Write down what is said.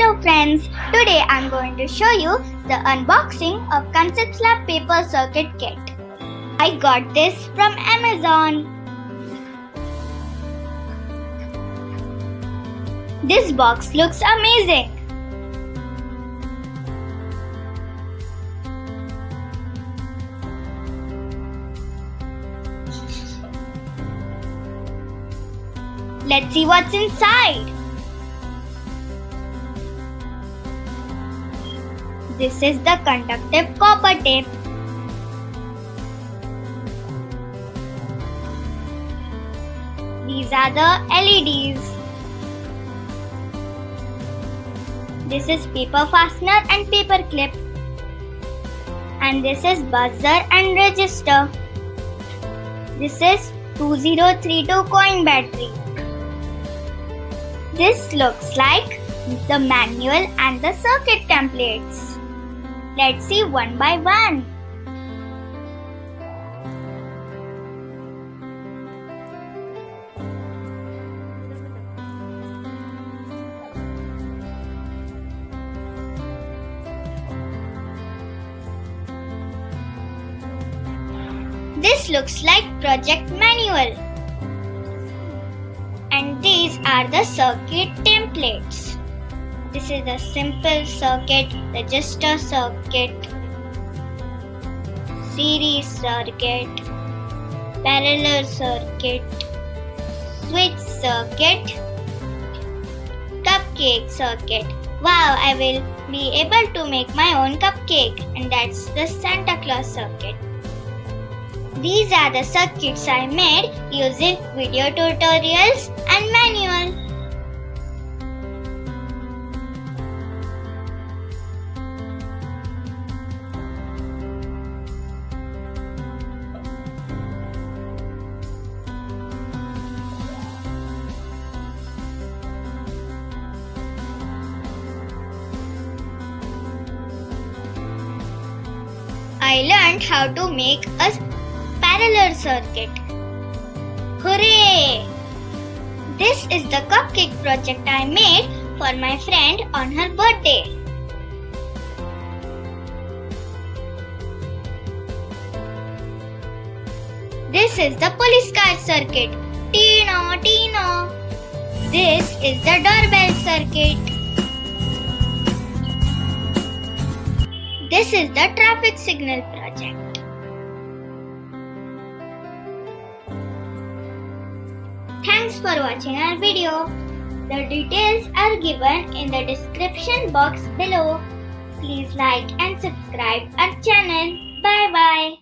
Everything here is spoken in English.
Hello friends, today I'm going to show you the unboxing of Conceptslab paper circuit kit. I got this from Amazon. This box looks amazing. Let's see what's inside. This is the conductive copper tape. These are the LEDs. This is paper fastener and paper clip. And this is buzzer and register. This is 2032 coin battery. This looks like the manual and the circuit templates. Let's see one by one. This looks like project manual. And these are the circuit templates. This is a simple circuit, register circuit, series circuit, parallel circuit, switch circuit, cupcake circuit. Wow, I will be able to make my own cupcake, and that's the Santa Claus circuit. These are the circuits I made using video tutorials and manual. I learned how to make a parallel circuit. Hooray! This is the cupcake project I made for my friend on her birthday. This is the police car circuit. Tino, Tino. This is the doorbell circuit. This is the traffic signal project. Thanks for watching our video. The details are given in the description box below. Please like and subscribe our channel. Bye bye.